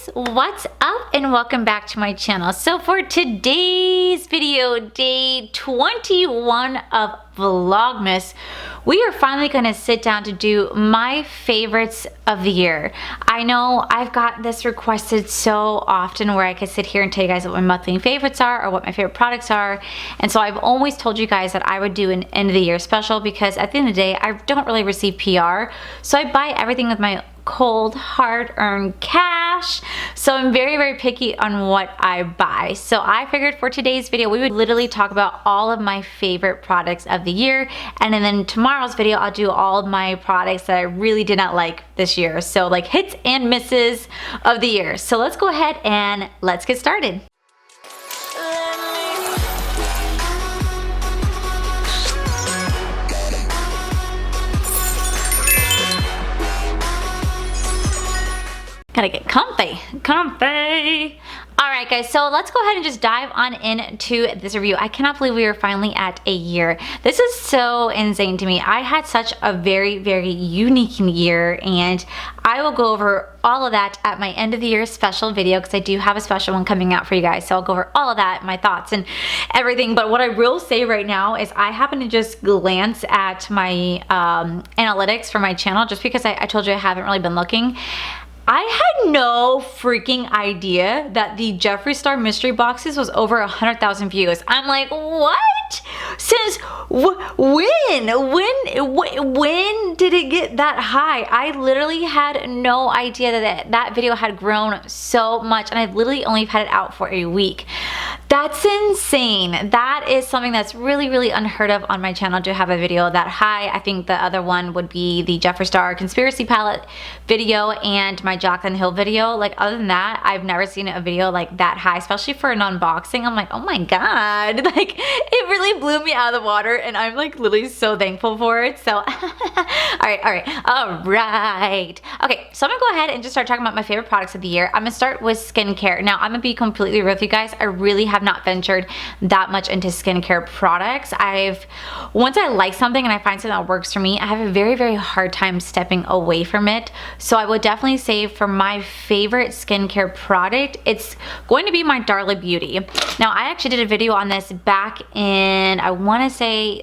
guys, what's up and welcome back to my channel. So for today's video, day 21 of Vlogmas, we are finally going to sit down to do my favorites of the year. I know I've got this requested so often where I could sit here and tell you guys what my monthly favorites are or what my favorite products are, and so I've always told you guys that I would do an end of the year special because at the end of the day I don't really receive PR, so I buy everything with my cold hard-earned cash, so I'm very picky on what I buy. So I figured for today's video we would literally talk about all of my favorite products of the year, and then tomorrow's video I'll do all of my products that I really did not like this year, so like hits and misses of the year. So let's go ahead and let's get started. Gotta get comfy. Alright guys, so let's go ahead and just dive on into this review. I cannot believe we are finally at a year. This is so insane to me. I had such a very unique year, and I will go over all of that at my end of the year special video because I do have a special one coming out for you guys. So I'll go over all of that, my thoughts and everything. But what I will say right now is I happen to just glance at my analytics for my channel just because I told you I haven't really been looking. I had no freaking idea that the Jeffree Star mystery boxes was over 100,000 views. I'm like, what? Since when did it get that high? I literally had no idea that video had grown so much, and I've literally only had it out for a week. That's insane. That is something that's really unheard of on my channel, to have a video that high. I think the other one would be the Jeffree Star conspiracy palette video and my Jaclyn Hill video. Like, other than that, I've never seen a video like that high, especially for an unboxing. I'm like, oh my god, like it really blew me out of the water, and I'm like literally so thankful for it. So all right. Okay, so I'm gonna go ahead and just start talking about my favorite products of the year. I'm gonna start with skincare. Now, I'm gonna be completely real with you guys. I really have not ventured that much into skincare products. Once I like something and I find something that works for me, I have a very hard time stepping away from it. So I would definitely say for my favorite skincare product, it's going to be my Darla Beauty. Now, I actually did a video on this back in, I want to say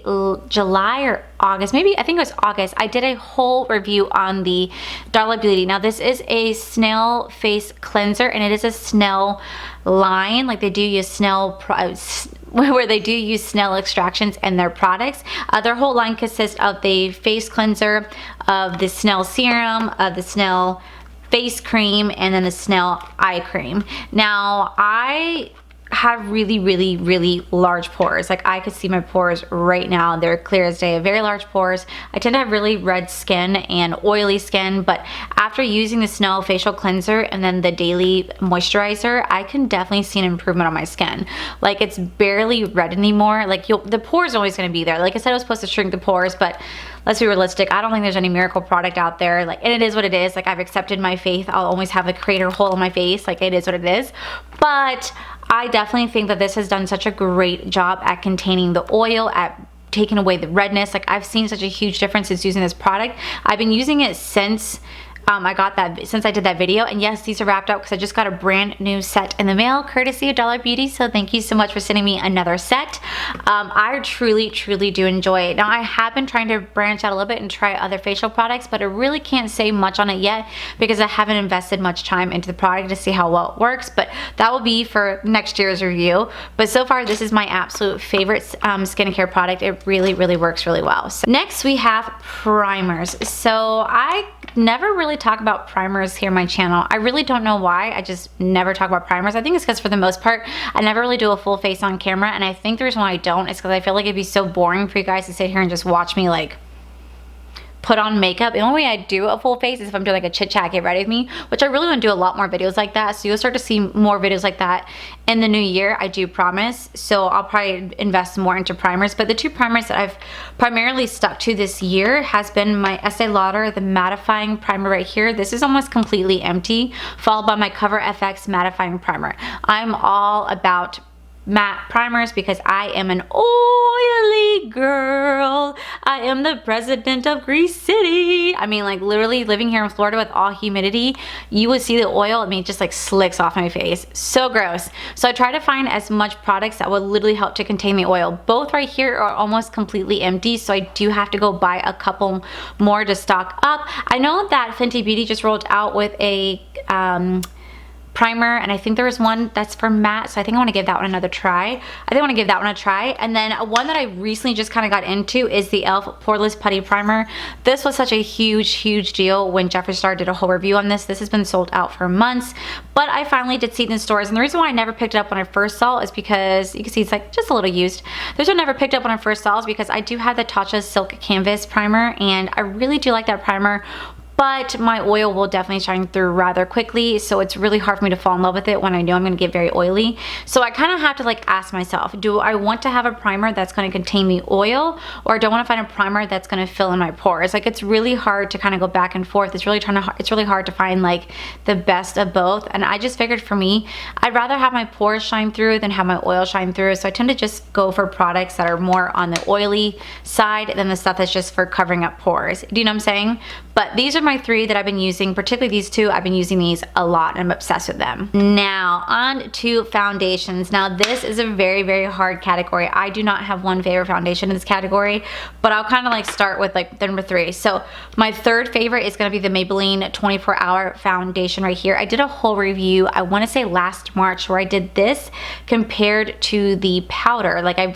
July or August, maybe, I think it was August. I did a whole review on the Darla Beauty. Now, this is a snail face cleanser, and it is a snail line. Like, they do use snail where they do use snail extractions in their products. Their whole line consists of the face cleanser, of the snail serum, of the snail face cream, and then the snail eye cream. Now, I have really large pores. Like, I could see my pores right now. They're clear as day, very large pores. I tend to have really red skin and oily skin, but after using the Snail facial cleanser and then the daily moisturizer, I can definitely see an improvement on my skin. Like, it's barely red anymore. Like, the pores are always going to be there. Like I said, I was supposed to shrink the pores, but let's be realistic. I don't think there's any miracle product out there. Like, and it is what it is. Like, I've accepted my faith. I'll always have a crater hole in my face. Like, it is what it is. But I definitely think that this has done such a great job at containing the oil, at taking away the redness. Like, I've seen such a huge difference since using this product. I've been using it since since I did that video, and yes, these are wrapped up because I just got a brand new set in the mail courtesy of Darla Beauty, so thank you so much for sending me another set. I truly do enjoy it. Now, I have been trying to branch out a little bit and try other facial products, but I really can't say much on it yet because I haven't invested much time into the product to see how well it works, but that will be for next year's review. But so far, this is my absolute favorite skincare product. It really works really well. So next, we have primers. So I never really talk about primers here on my channel. I really don't know why. I just never talk about primers. I think it's because for the most part, I never really do a full face on camera, and I think the reason why I don't is because I feel like it'd be so boring for you guys to sit here and just watch me like put on makeup. The only way I do a full face is if I'm doing like a chit chat, get ready with me, which I really want to do a lot more videos like that. So you'll start to see more videos like that in the new year, I do promise. So I'll probably invest more into primers. But the two primers that I've primarily stuck to this year has been my Estee Lauder, the mattifying primer right here. This is almost completely empty, followed by my Cover FX mattifying primer. I'm all about matte primers because I am an oily girl. I am the president of Grease City. I mean, like literally living here in Florida with all humidity, you would see the oil, I mean, it just like slicks off my face. So gross. So I try to find as much products that would literally help to contain the oil. Both right here are almost completely empty, so I do have to go buy a couple more to stock up. I know that Fenty Beauty just rolled out with a primer, and I think there was one that's for matte, so I think I want to give that one another try. And then one that I recently just kind of got into is the e.l.f. Poreless Putty Primer. This was such a huge deal when Jeffree Star did a whole review on this. This has been sold out for months, but I finally did see it in stores, and the reason why I never picked it up when I first saw it is because you can see it's like just a little used. The reason I never picked it up when I first saw it is because I do have the Tatcha Silk Canvas Primer, and I really do like that primer, but my oil will definitely shine through rather quickly, so it's really hard for me to fall in love with it when I know I'm going to get very oily. So I kind of have to like ask myself, do I want to have a primer that's going to contain the oil, or do I want to find a primer that's going to fill in my pores? Like, it's really hard to kind of go back and forth. It's really hard to find like the best of both, and I just figured for me, I'd rather have my pores shine through than have my oil shine through. So I tend to just go for products that are more on the oily side than the stuff that's just for covering up pores. Do you know what I'm saying? But these are my 3 that I've been using, particularly these 2. I've been using these a lot and I'm obsessed with them. Now on to foundations. Now this is a very hard category. I do not have one favorite foundation in this category, but I'll kind of like start with like the number 3. So my 3rd favorite is going to be the Maybelline 24 Hour Foundation right here. I did a whole review, I want to say last March, where I did this compared to the powder. Like I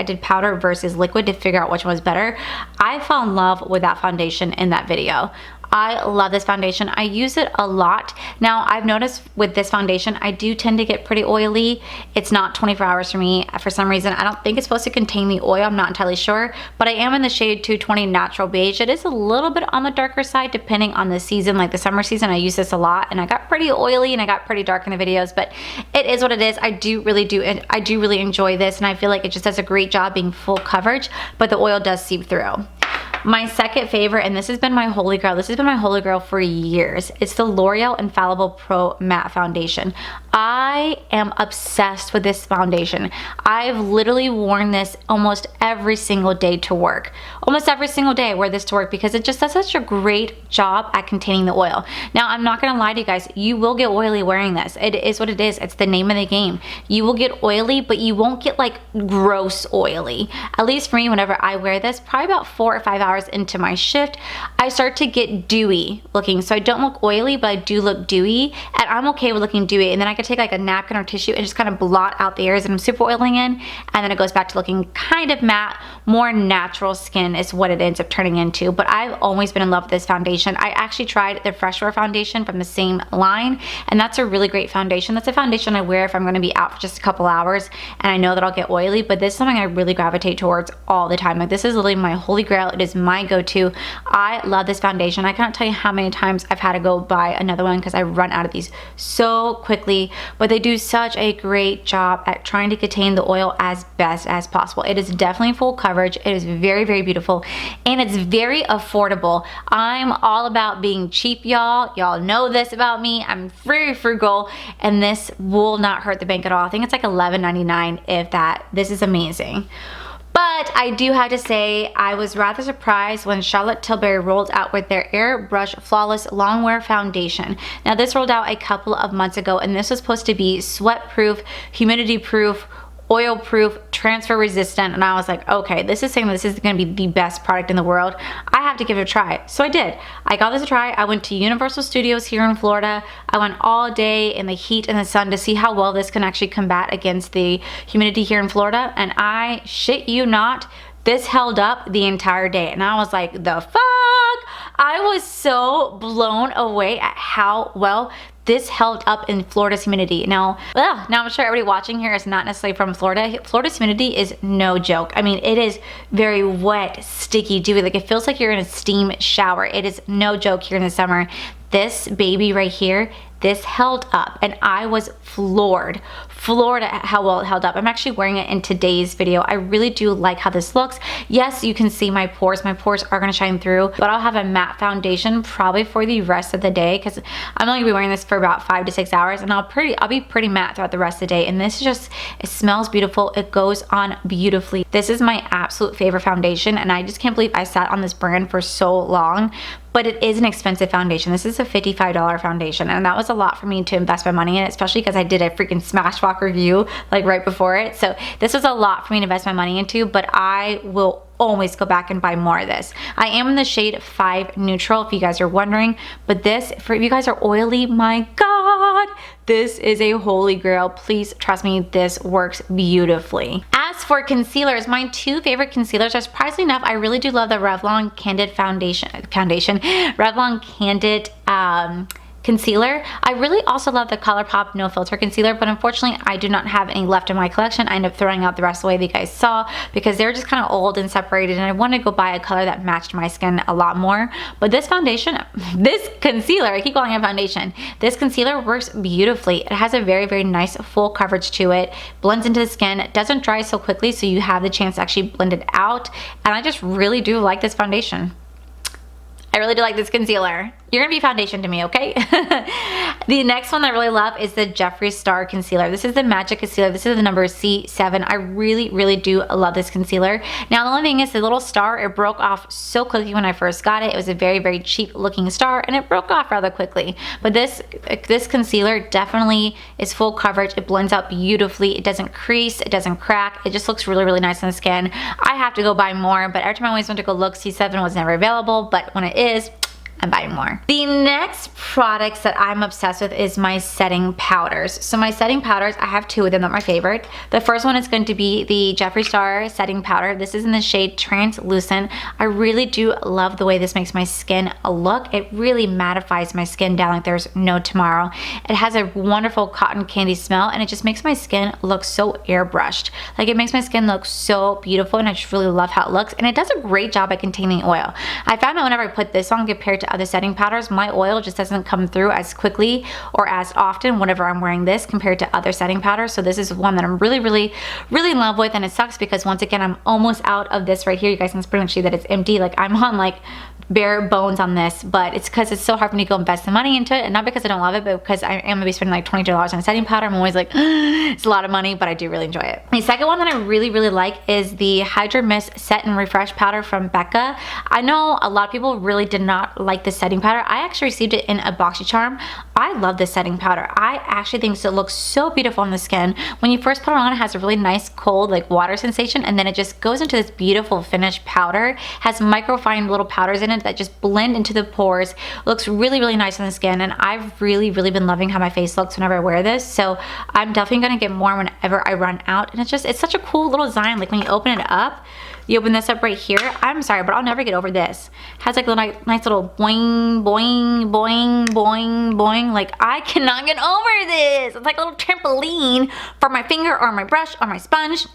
did powder versus liquid to figure out which one was better. I fell in love with that foundation in that video. I love this foundation. I use it a lot. Now, I've noticed with this foundation, I do tend to get pretty oily. It's not 24 hours for me. For some reason, I don't think it's supposed to contain the oil. I'm not entirely sure, but I am in the shade 220 Natural Beige. It is a little bit on the darker side depending on the season. Like the summer season, I use this a lot and I got pretty oily and I got pretty dark in the videos, but it is what it is. I do really enjoy this, and I feel like it just does a great job being full coverage, but the oil does seep through. My second favorite, and this has been my holy grail for years, it's the L'Oreal Infallible Pro Matte Foundation. I am obsessed with this foundation. I've literally worn this almost every single day to work. Almost every single day I wear this to work because it just does such a great job at containing the oil. Now, I'm not gonna lie to you guys, you will get oily wearing this. It is what it is. It's the name of the game. You will get oily, but you won't get like gross oily. At least for me, whenever I wear this, probably about 4 or 5 hours into my shift, I start to get dewy looking. So I don't look oily, but I do look dewy, and I'm okay with looking dewy. And then I could take like a napkin or tissue and just kind of blot out the areas that I'm super oiling in, and then it goes back to looking kind of matte, more natural skin is what it ends up turning into. But I've always been in love with this foundation. I actually tried the Fresh Wear foundation from the same line, and that's a really great foundation. That's a foundation I wear if I'm going to be out for just a couple hours and I know that I'll get oily, but this is something I really gravitate towards all the time. Like, this is literally my holy grail. It is my go-to. I love this foundation. I can't tell you how many times I've had to go buy another one because I run out of these so quickly, but they do such a great job at trying to contain the oil as best as possible. It is definitely full coverage. It is very beautiful, and it's very affordable. I'm all about being cheap, y'all. Y'all know this about me. I'm very frugal, and this will not hurt the bank at all. I think it's like $11.99 if that. This is amazing. But I do have to say, I was rather surprised when Charlotte Tilbury rolled out with their Airbrush Flawless Longwear Foundation. Now, this rolled out a couple of months ago, and this was supposed to be sweat-proof, humidity-proof, oil-proof, transfer-resistant, and I was like, okay, this is saying this is going to be the best product in the world. I have to give it a try. So I did. I got this a try. I went to Universal Studios here in Florida. I went all day in the heat and the sun to see how well this can actually combat against the humidity here in Florida, and I shit you not, this held up the entire day, and I was like, the fuck? I was so blown away at how well this held up in Florida's humidity. Now I'm sure everybody watching here is not necessarily from Florida. Florida's humidity is no joke. I mean, it is very wet, sticky, dewy. Like, it feels like you're in a steam shower. It is no joke here in the summer. This baby right here this held up, and I was floored at how well it held up. I'm actually wearing it in today's video. I really do like how this looks. Yes, you can see my pores. My pores are gonna shine through, but I'll have a matte foundation probably for the rest of the day because I'm only gonna be wearing this for about 5 to 6 hours, and I'll be pretty matte throughout the rest of the day. And this is just, it smells beautiful. It goes on beautifully. This is my absolute favorite foundation, and I just can't believe I sat on this brand for so long. But it is an expensive foundation. This is a $55 foundation, and that was a lot for me to invest my money in, especially because I did a freaking Smashbox review like right before it. So this was a lot for me to invest my money into, but I will always go back and buy more of this. I am in the shade 5 Neutral, if you guys are wondering, but this, for if you guys are oily, my God, this is a holy grail. Please trust me, this works beautifully. As for concealers, my 2 favorite concealers are, surprisingly enough, I really do love the Revlon Candid Revlon Candid concealer. I really also love the ColourPop No Filter concealer, but unfortunately I do not have any left in my collection. I ended up throwing out the rest of the way that you guys saw because they're just kind of old and separated, and I wanted to go buy a color that matched my skin a lot more. But this foundation, this concealer, I keep calling it foundation, this concealer works beautifully. It has a very, very nice full coverage to it, blends into the skin, it doesn't dry so quickly, so you have the chance to actually blend it out, and I just really do like this foundation. I really do like this concealer. You're gonna be foundation to me, okay? The next one I really love is the Jeffree Star Concealer. This is the Magic Concealer. This is the number C7. I really, really do love this concealer. Now, the only thing is the little star, it broke off so quickly when I first got it. It was a very, very cheap looking star, and it broke off rather quickly. But this concealer definitely is full coverage. It blends out beautifully. It doesn't crease. It doesn't crack. It just looks really, really nice on the skin. I have to go buy more, but every time I always went to go look, C7 was never available, but when it is, I'm buying more. The next products that I'm obsessed with is my setting powders. So my setting powders, I have 2 of them that are my favorite. The first one is going to be the Jeffree Star setting powder. This is in the shade Translucent. I really do love the way this makes my skin look. It really mattifies my skin down like there's no tomorrow. It has a wonderful cotton candy smell, and it just makes my skin look so airbrushed. Like, it makes my skin look so beautiful, and I just really love how it looks. And it does a great job at containing oil. I found that whenever I put this on compared to other setting powders, my oil just doesn't come through as quickly or as often whenever I'm wearing this compared to other setting powders. So this is one that I'm really, really, really in love with, and it sucks because once again, I'm almost out of this right here. You guys can pretty much see that it's empty. Like, I'm on like bare bones on this, but it's because it's so hard for me to go invest the money into it, and not because I don't love it, but because I am gonna be spending like $22 on a setting powder. I'm always like, it's a lot of money, but I do really enjoy it. The second one that I really, really like is the Hydra Mist Set and Refresh powder from Becca. I know a lot of people really did not like this setting powder. I actually received it in a BoxyCharm. I love this setting powder. I actually think it looks so beautiful on the skin. When you first put it on, it has a really nice cold like water sensation, and then it just goes into this beautiful finished powder. It has microfine little powders in it that just blend into the pores. It looks really, really nice on the skin, and I've really, really been loving how my face looks whenever I wear this. So I'm definitely gonna get more whenever I run out. And it's such a cool little design. Like, when you open it up, you open this up right here. I'm sorry, but I'll never get over this. It has like a nice little boing, boing, boing, boing, boing. Like, I cannot get over this. It's like a little trampoline for my finger or my brush or my sponge.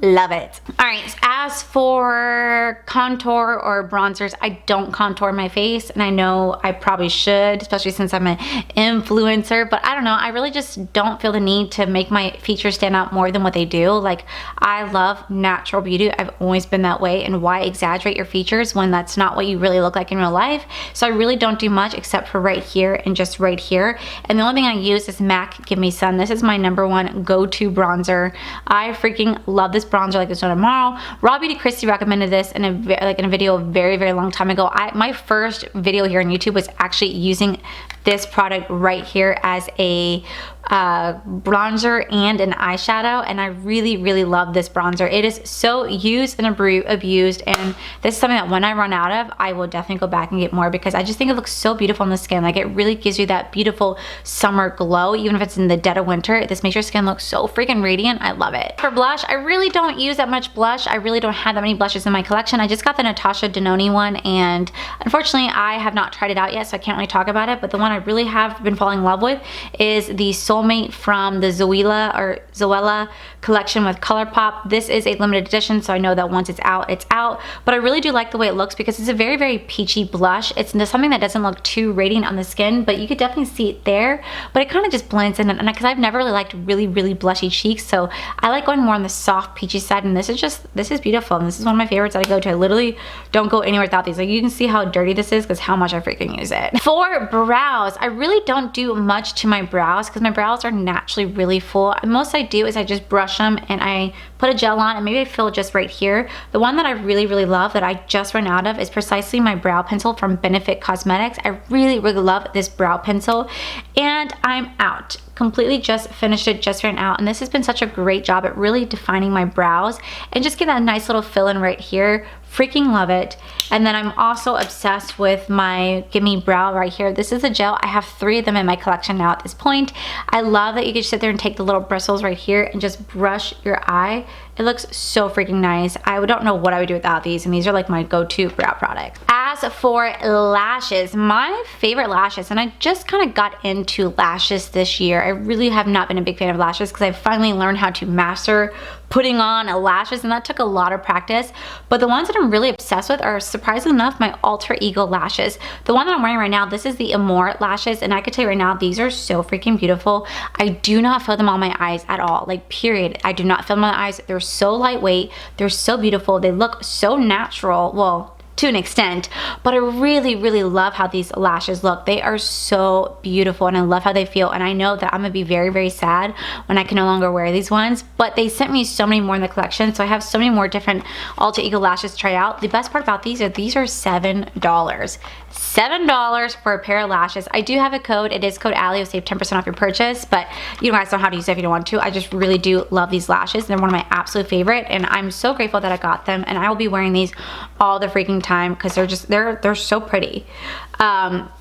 Love it. All right, as for contour or bronzers, I don't contour my face, and I know I probably should, especially since I'm an influencer, but I don't know, I really just don't feel the need to make my features stand out more than what they do. Like, I love natural beauty. I've always been that way, and why exaggerate your features when that's not what you really look like in real life? So I really don't do much except for right here and just right here. And the only thing I use is MAC Give Me Sun. This is my #1 go-to bronzer. I freaking love this bronzer like there's no tomorrow. Raw Beauty Christy recommended this in a video a very, very long time ago. My first video here on YouTube was actually using this product right here as a bronzer and an eyeshadow, and I really, really love this bronzer. It is so used and abused, and this is something that when I run out of, I will definitely go back and get more because I just think it looks so beautiful on the skin. Like, it really gives you that beautiful summer glow, even if it's in the dead of winter. This makes your skin look so freaking radiant. I love it. For blush, I really don't use that much blush. I really don't have that many blushes in my collection. I just got the Natasha Denoni one, and unfortunately I have not tried it out yet, so I can't really talk about it, but the one I really have been falling in love with is the Soul Soulmate from the Zoella collection with ColourPop. This is a limited edition, so I know that once it's out, it's out. But I really do like the way it looks because it's a very, very peachy blush. It's something that doesn't look too radiant on the skin, but you could definitely see it there. But it kind of just blends in, and because I've never really liked really, really blushy cheeks, so I like going more on the soft peachy side, and this is beautiful, and this is one of my favorites that I go to. I literally don't go anywhere without these. Like, you can see how dirty this is because how much I freaking use it. For brows, I really don't do much to my brows because my brows are naturally really full. Most I do is I just brush them and I put a gel on, and maybe I fill just right here. The one that I really, really love that I just ran out of is precisely my brow pencil from Benefit Cosmetics. I really, really love this brow pencil, and I'm out. Completely just finished it, just ran out, and this has been such a great job at really defining my brows and just get that nice little fill in right here. Freaking love it. And then I'm also obsessed with my Gimme Brow right here. This is a gel. I have 3 of them in my collection now at this point. I love that you can sit there and take the little bristles right here and just brush your eye. It looks so freaking nice. I don't know what I would do without these, and these are like my go-to brow products. As for lashes, my favorite lashes, and I just kind of got into lashes this year. I really have not been a big fan of lashes because I finally learned how to master putting on lashes, and that took a lot of practice. But the ones that I'm really obsessed with are, surprisingly enough, my Alter Ego lashes. The one that I'm wearing right now, this is the Amore lashes, and I can tell you right now, these are so freaking beautiful. I do not fill them on my eyes at all, like period. I do not fill them on my eyes. They're so lightweight, they're so beautiful, they look so natural. Well, to an extent, but I really, really love how these lashes look. They are so beautiful, and I love how they feel, and I know that I'm gonna be very, very sad when I can no longer wear these ones, but they sent me so many more in the collection, so I have so many more different Alter Ego lashes to try out. The best part about these are $7. $7 for a pair of lashes. I do have a code. It is code Allie. You'll save 10% off your purchase, but you guys know how to use it if you don't want to. I just really do love these lashes. They're one of my absolute favorite, and I'm so grateful that I got them, and I will be wearing these all the freaking time because they're so pretty.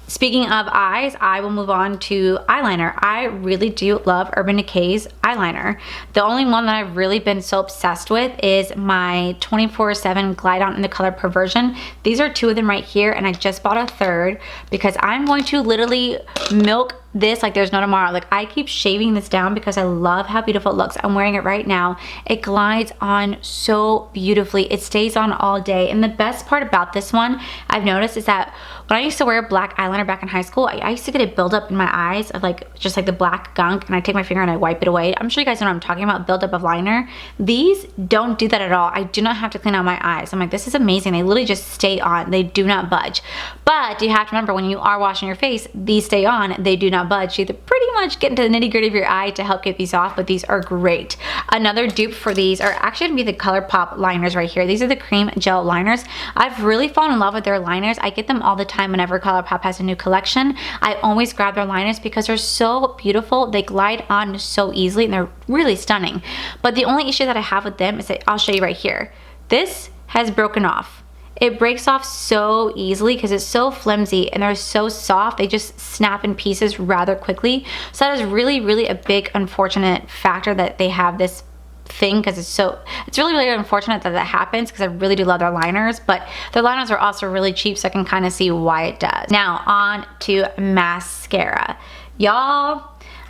Speaking of eyes, I will move on to eyeliner. I really do love Urban Decay's eyeliner. The only one that I've really been so obsessed with is my 24/7 Glide On in the color Perversion. These are 2 of them right here, and I just bought a 3rd because I'm going to literally milk this like there's no tomorrow. Like, I keep shaving this down because I love how beautiful it looks. I'm wearing it right now. It glides on so beautifully. It stays on all day, and the best part about this one I've noticed is that when I used to wear black eyeliner back in high school, I used to get a buildup in my eyes of like just like the black gunk, and I take my finger and I wipe it away. I'm sure you guys know what I'm talking about, buildup of liner. These don't do that at all. I do not have to clean out my eyes. I'm like, this is amazing. They literally just stay on. They do not budge. But you have to remember, when you are washing your face, these stay on. They do not budge. You have to pretty much get into the nitty gritty of your eye to help get these off, but these are great. Another dupe for these are actually gonna be the ColourPop liners right here. These are the cream gel liners. I've really fallen in love with their liners. I get them all the time whenever ColourPop has a new collection. I always grab their liners because they're so beautiful. They glide on so easily, and they're really stunning. But the only issue that I have with them is that I'll show you right here. This has broken off. It breaks off so easily because it's so flimsy, and they're so soft. They just snap in pieces rather quickly. So that is really, really a big unfortunate factor that they have this thing, because it's really, really unfortunate that that happens because I really do love their liners, but their liners are also really cheap, so I can kind of see why it does. Now on to mascara. Y'all,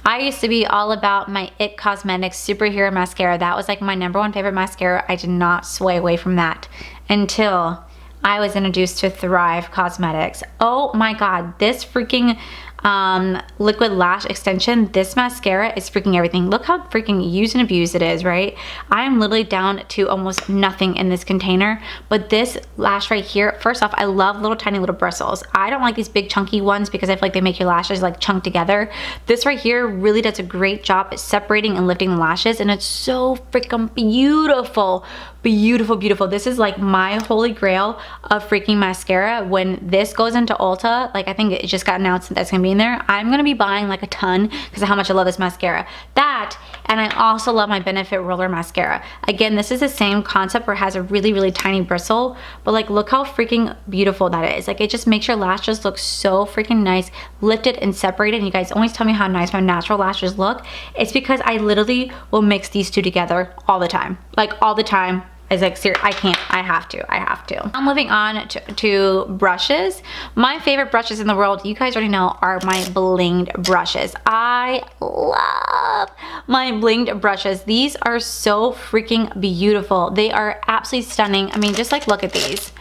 I used to be all about my IT Cosmetics Superhero Mascara. That was like my #1 favorite mascara. I did not sway away from that until I was introduced to Thrive Cosmetics. Oh my god, this freaking liquid lash extension, this mascara is freaking everything. Look how freaking used and abused it is, right? I'm literally down to almost nothing in this container, but this lash right here, first off, I love little tiny little bristles. I don't like these big chunky ones because I feel like they make your lashes like chunk together. This right here really does a great job at separating and lifting the lashes, and it's so freaking beautiful. Beautiful, beautiful. This is like my holy grail of freaking mascara. When this goes into Ulta, like I think it just got announced that that's gonna be in there, I'm gonna be buying like a ton because of how much I love this mascara. That, and I also love my Benefit Roller Mascara. Again, this is the same concept where it has a really, really tiny bristle, but like look how freaking beautiful that is. Like it just makes your lashes look so freaking nice, lifted and separated. And you guys always tell me how nice my natural lashes look. It's because I literally will mix these two together all the time. Like all the time. It's like, seriously, I can't, I have to. I'm moving on to brushes. My favorite brushes in the world, you guys already know, are my blinged brushes. I love my blinged brushes. These are so freaking beautiful. They are absolutely stunning. I mean, just like, look at these.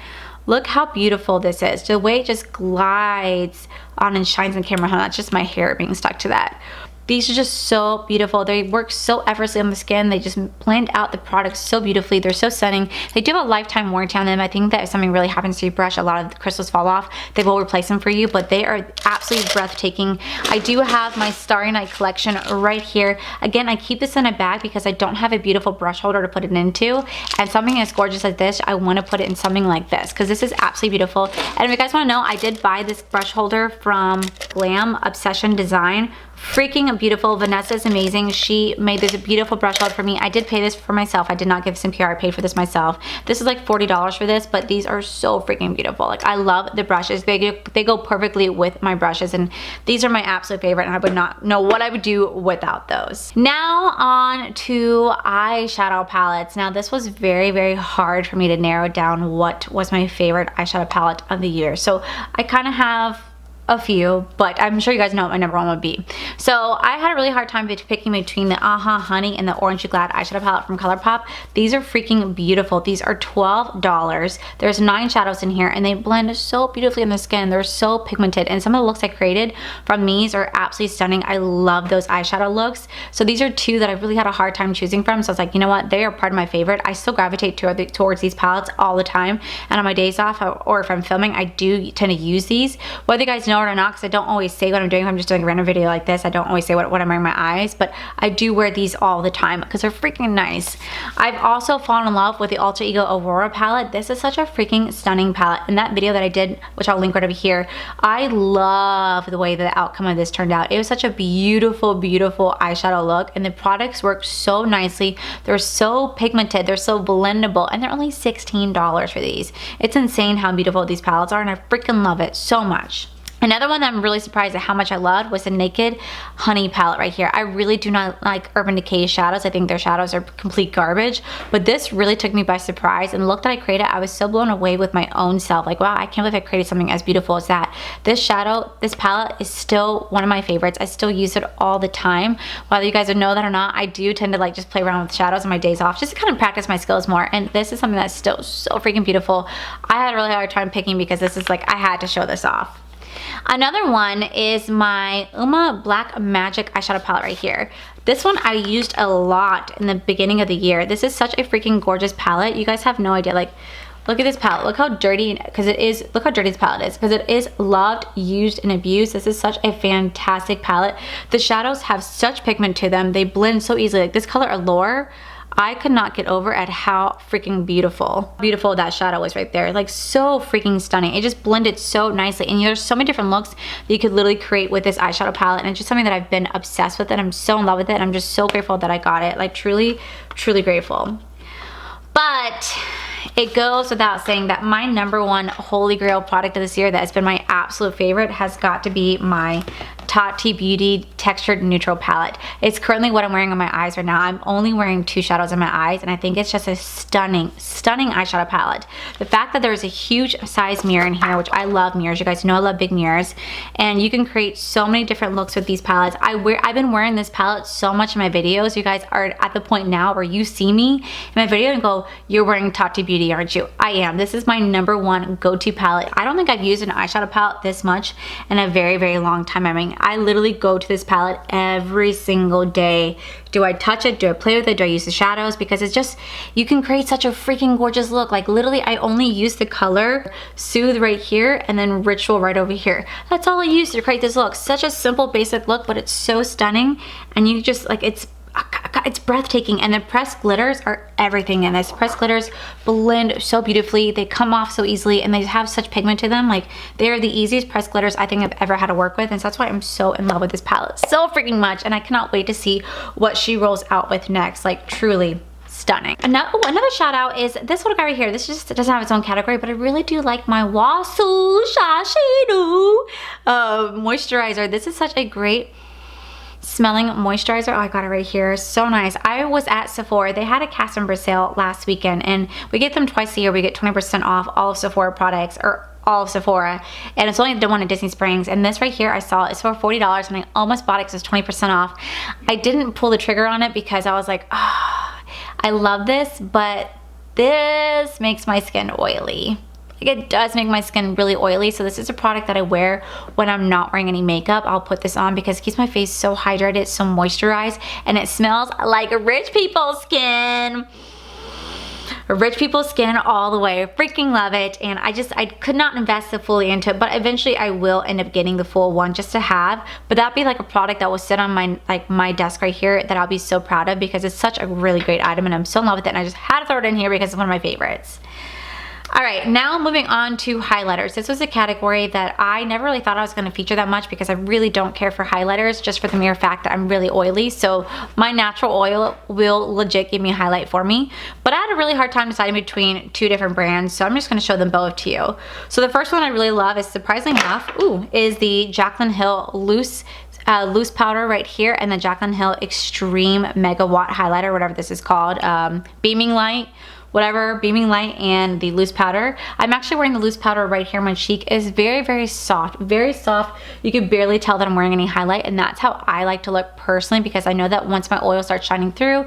Look how beautiful this is. The way it just glides on and shines on camera. That's just my hair being stuck to that. These are just so beautiful. They work so effortlessly on the skin. They just blend out the product so beautifully. They're so stunning. They do have a lifetime warranty on them. I think that if something really happens to your brush, a lot of the crystals fall off, they will replace them for you, but they are absolutely breathtaking. I do have my Starry Night collection right here. Again, I keep this in a bag because I don't have a beautiful brush holder to put it into, and something as gorgeous as this, I want to put it in something like this because this is absolutely beautiful. And if you guys want to know, I did buy this brush holder from Glam Obsession Design. Freaking beautiful. Vanessa is amazing. She made this beautiful brush holder for me. I did pay this for myself. I did not give this in PR. I paid for this myself. This is like $40 for this, but these are so freaking beautiful. Like, I love the brushes. They go perfectly with my brushes, and these are my absolute favorite, and I would not know what I would do without those. Now on to eyeshadow palettes. Now this was very, very hard for me to narrow down what was my favorite eyeshadow palette of the year. So I kind of have a few, but I'm sure you guys know what my number one would be. So I had a really hard time picking between the Aha Honey and the Orangey Glad eyeshadow palette from ColourPop. These are freaking beautiful. These are $12. There's 9 shadows in here, and they blend so beautifully on the skin. They're so pigmented, and some of the looks I created from these are absolutely stunning. I love those eyeshadow looks. So these are 2 that I really had a hard time choosing from. So I was like, you know what? They are part of my favorite. I still gravitate towards these palettes all the time, and on my days off or if I'm filming, I do tend to use these. Whether you guys know it or not, because I don't always say what I'm doing. If I'm just doing a random video like this, I don't always say what I'm wearing my eyes, but I do wear these all the time because they're freaking nice. I've also fallen in love with the Alter Ego Aurora palette. This is such a freaking stunning palette. In that video that I did, which I'll link right over here, I love the way the outcome of this turned out. It was such a beautiful, beautiful eyeshadow look, and the products work so nicely. They're so pigmented, they're so blendable, and they're only $16 for these. It's insane how beautiful these palettes are, and I freaking love it so much. Another one that I'm really surprised at how much I loved was the Naked Honey palette right here. I really do not like Urban Decay's shadows. I think their shadows are complete garbage, but this really took me by surprise, and the look that I created, I was so blown away with my own self. Like, wow, I can't believe I created something as beautiful as that. This palette is still one of my favorites. I still use it all the time. Whether you guys would know that or not, I do tend to like just play around with shadows on my days off just to kind of practice my skills more, and this is something that's still so freaking beautiful. I had a really hard time picking because this is like, I had to show this off. Another one is my Uma Black Magic eyeshadow palette right here. This one I used a lot in the beginning of the year. This is such a freaking gorgeous palette. You guys have no idea. Like, look at this palette. Look how dirty, look how dirty this palette is, because it is loved, used, and abused. This is such a fantastic palette. The shadows have such pigment to them. They blend so easily. Like this color Allure, I could not get over at how freaking beautiful that shadow was right there. Like, so freaking stunning. It just blended so nicely, and there's so many different looks that you could literally create with this eyeshadow palette, and it's just something that I've been obsessed with, and I'm so in love with it, and I'm just so grateful that I got it. Like, truly, truly grateful. But it goes without saying that my number one holy grail product of this year that has been my absolute favorite has got to be my Tati Beauty Textured Neutral Palette. It's currently what I'm wearing on my eyes right now. I'm only wearing 2 shadows on my eyes, and I think it's just a stunning, stunning eyeshadow palette. The fact that there's a huge size mirror in here, which I love mirrors. You guys know I love big mirrors, and you can create so many different looks with these palettes. I've been wearing this palette so much in my videos. You guys are at the point now where you see me in my video and go, you're wearing Tati Beauty, aren't you? I am. This is my number one go-to palette. I don't think I've used an eyeshadow palette this much in a very, very long time. I mean, I literally go to this palette every single day. Do I touch it? Do I play with it? Do I use the shadows? Because it's just, you can create such a freaking gorgeous look. Like, literally, I only use the color Soothe right here and then Ritual right over here. That's all I use to create this look. Such a simple, basic look, but it's so stunning, and you just, like, it's breathtaking. And the pressed glitters are everything in this. Pressed glitters blend so beautifully. They come off so easily, and they have such pigment to them. Like, they are the easiest pressed glitters I think I've ever had to work with, and so that's why I'm so in love with this palette so freaking much, and I cannot wait to see what she rolls out with next. Like, truly stunning. Another shout out is this little guy right here. This just doesn't have its own category, but I really do like my Wasu Shashido moisturizer. This is such a great smelling moisturizer. Oh, I got it right here. So nice. I was at Sephora. They had a cast member sale last weekend, and we get them twice a year. We get 20% off all of Sephora products, or all of Sephora, and it's only the one in Disney Springs. And this right here I saw is for $40, and I almost bought it because it's 20% off. I didn't pull the trigger on it because I was like, oh, I love this, but this makes my skin oily. Like, it does make my skin really oily. So this is a product that I wear when I'm not wearing any makeup. I'll put this on because it keeps my face so hydrated, so moisturized, and it smells like a rich people's skin. Rich people's skin all the way. Freaking love it. And I could not invest it fully into it, but eventually I will end up getting the full one just to have. But that'd be like a product that will sit on my desk right here that I'll be so proud of, because it's such a really great item and I'm so in love with it, and I just had to throw it in here because it's one of my favorites. Alright, now moving on to highlighters. This was a category that I never really thought I was going to feature that much because I really don't care for highlighters, just for the mere fact that I'm really oily. So my natural oil will legit give me a highlight for me. But I had a really hard time deciding between two different brands, so I'm just going to show them both to you. So the first one I really love is, surprisingly enough, is the Jaclyn Hill loose powder right here, and the Jaclyn Hill Extreme Megawatt Highlighter, whatever this is called, Beaming Light. Whatever, Beaming Light, and the loose powder. I'm actually wearing the loose powder right here. My cheek is very, very soft, very soft. You can barely tell that I'm wearing any highlight, and that's how I like to look personally, because I know that once my oil starts shining through,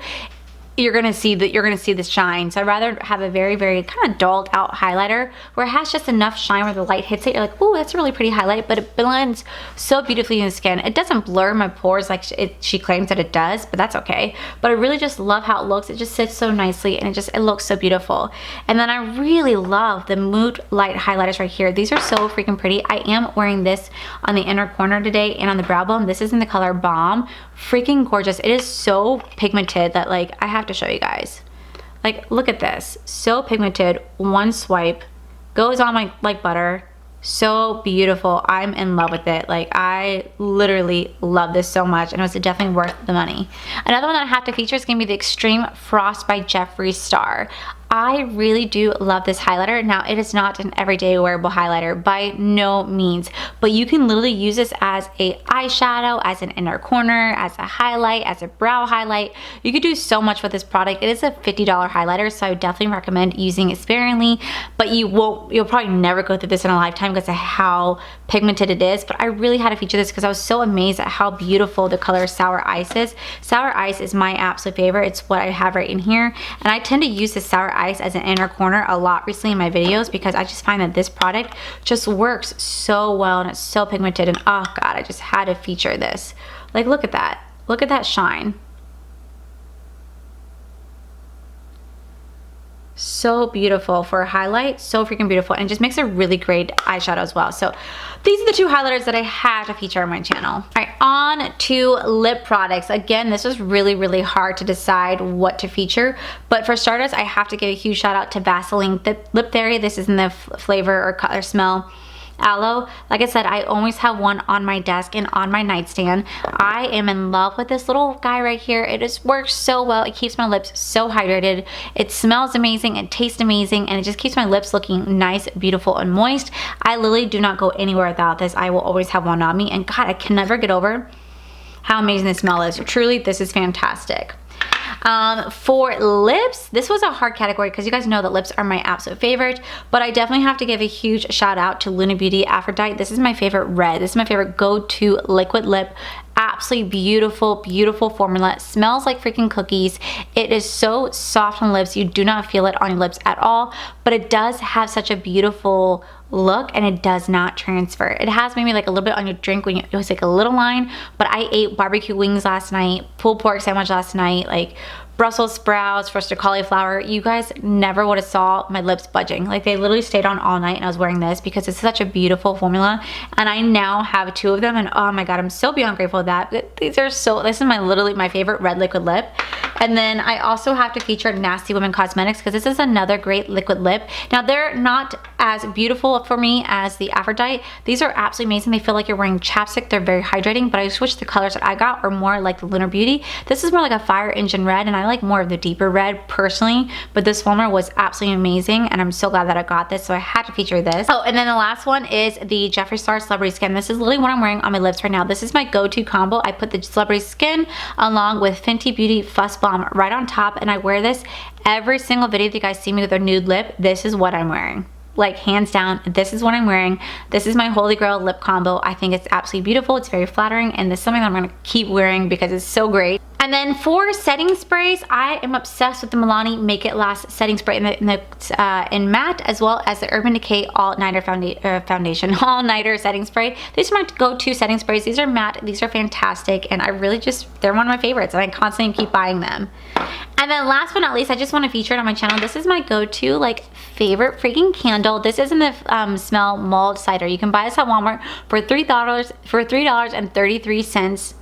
you're gonna see this shine. So I'd rather have a very, very kind of dulled out highlighter where it has just enough shine where the light hits it. You're like, oh, that's a really pretty highlight, but it blends so beautifully in the skin. It doesn't blur my pores like she claims that it does, but that's okay. But I really just love how it looks. It just sits so nicely, and it looks so beautiful. And then I really love the Mood Light highlighters right here. These are so freaking pretty. I am wearing this on the inner corner today and on the brow bone. This is in the color Balm. Freaking gorgeous. It is so pigmented that, like, I have to show you guys. Like, look at this. So pigmented. One swipe goes on like butter. So beautiful. I'm in love with it. Like, I literally love this so much, and it was definitely worth the money. Another one that I have to feature is gonna be the Extreme Frost by Jeffree Star. I really do love this highlighter. Now, it is not an everyday wearable highlighter by no means, but you can literally use this as a eyeshadow, as an inner corner, as a highlight, as a brow highlight. You could do so much with this product. It is a $50 highlighter, so I would definitely recommend using it sparingly, but you'll probably never go through this in a lifetime because of how pigmented it is. But I really had to feature this because I was so amazed at how beautiful the color Sour Ice is. Sour Ice is my absolute favorite. It's what I have right in here, and I tend to use this Sour Ice as an inner corner a lot recently in my videos because I just find that this product just works so well, and it's so pigmented, and oh god, I just had to feature this. Like, look at that. Look at that shine. So beautiful for a highlight, so freaking beautiful, and it just makes a really great eyeshadow as well. So these are the two highlighters that I had to feature on my channel. All right, on to lip products. Again, this was really, really hard to decide what to feature, but for starters, I have to give a huge shout out to Vaseline Lip Theory. This is in the flavor or color smell Aloe. Like I said, I always have one on my desk and on my nightstand. I am in love with this little guy right here. It just works so well. It keeps my lips so hydrated. It smells amazing. It tastes amazing. And it just keeps my lips looking nice, beautiful, and moist. I literally do not go anywhere without this. I will always have one on me. And God, I can never get over how amazing the smell is. Truly, this is fantastic. For lips, this was a hard category because you guys know that lips are my absolute favorite, but I definitely have to give a huge shout out to Luna Beauty Aphrodite. This is my favorite red. This is my favorite go-to liquid lip. Absolutely beautiful, beautiful formula. It smells like freaking cookies. It is so soft on lips. You do not feel it on your lips at all, but it does have such a beautiful look, and it does not transfer. It has maybe like a little bit on your drink when it was like a little line, but I ate barbecue wings last night, pulled pork sandwich last night, like Brussels sprouts, roasted cauliflower. You guys never would have saw my lips budging. Like, they literally stayed on all night, and I was wearing this because it's such a beautiful formula, and I now have two of them, and oh my god, I'm so beyond grateful for that. This is literally my favorite red liquid lip. And then I also have to feature Nasty Women Cosmetics because this is another great liquid lip. Now they're not as beautiful for me as the Aphrodite. These are absolutely amazing. They feel like you're wearing chapstick. They're very hydrating, but I just wish the colors that I got were more like the Lunar Beauty. This is more like a fire engine red, and I like more of the deeper red personally, but this foamer was absolutely amazing, and I'm so glad that I got this, so I had to feature this. Oh, and then the last one is the Jeffree Star Celebrity Skin. This is literally what I'm wearing on my lips right now. This is my go-to combo. I put the Celebrity Skin along with Fenty Beauty Fuss Bomb right on top, and I wear this every single video that you guys see me with a nude lip. This is what I'm wearing. Like hands down, this is what I'm wearing. This is my holy grail lip combo. I think it's absolutely beautiful. It's very flattering, and this is something that I'm gonna keep wearing because it's so great. And then for setting sprays, I am obsessed with the Milani Make It Last setting spray in matte, as well as the Urban Decay All-Nighter Foundation All-Nighter setting spray. These are my go-to setting sprays. These are matte. These are fantastic, and I really they're one of my favorites, and I constantly keep buying them. And then last but not least, I just want to feature it on my channel. This is my go-to like favorite freaking candle. This is in the smell Mulled Cider. You can buy this at Walmart for $3.33.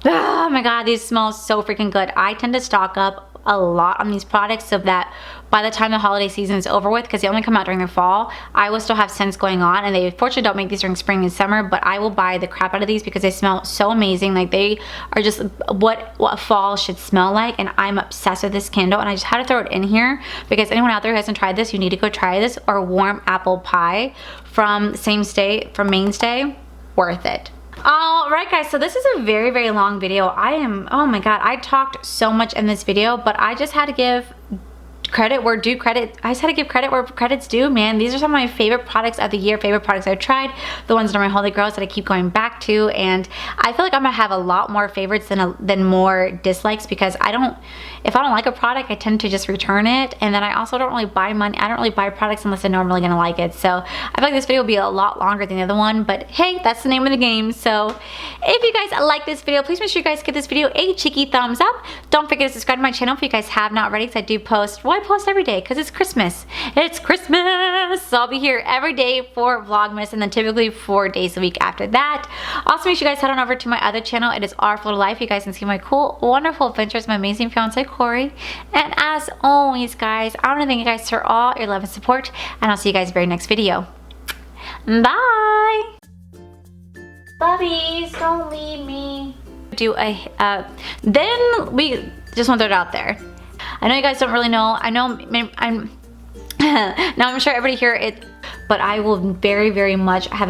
Oh my god, these smell so freaking good. I tend to stock up a lot on these products so that by the time the holiday season is over with, because they only come out during the fall, I will still have scents going on, and they unfortunately don't make these during spring and summer, but I will buy the crap out of these because they smell so amazing. Like they are just what fall should smell like, and I'm obsessed with this candle, and I just had to throw it in here because anyone out there who hasn't tried this, you need to go try this, or Warm Apple Pie from Mainstay, worth it. Alright guys, so this is a very, very long video. Oh my god, I talked so much in this video, but I just had to give credit where due credit. I just had to give credit where credit's due, man. These are some of my favorite products of the year, favorite products I've tried, the ones that are my holy grails that I keep going back to, and I feel like I'm gonna have a lot more favorites than more dislikes, because if I don't like a product, I tend to just return it, and then I also don't really buy products unless I know I'm really gonna like it. So I feel like this video will be a lot longer than the other one, but hey, that's the name of the game. So if you guys like this video, please make sure you guys give this video a cheeky thumbs up. Don't forget to subscribe to my channel if you guys have not already, because I do post, I post every day because it's Christmas. It's Christmas! So I'll be here every day for Vlogmas, and then typically 4 days a week after that. Also, make sure you guys head on over to my other channel. It is Our Flow Life. You guys can see my cool, wonderful adventures, my amazing fiance Corey. And as always, guys, I want to thank you guys for all your love and support, and I'll see you guys very next video. Bye! Bubbies, don't leave me. Then we just want to throw it out there. I know you guys don't really know. I know I'm now I'm sure everybody here but I will very, very much have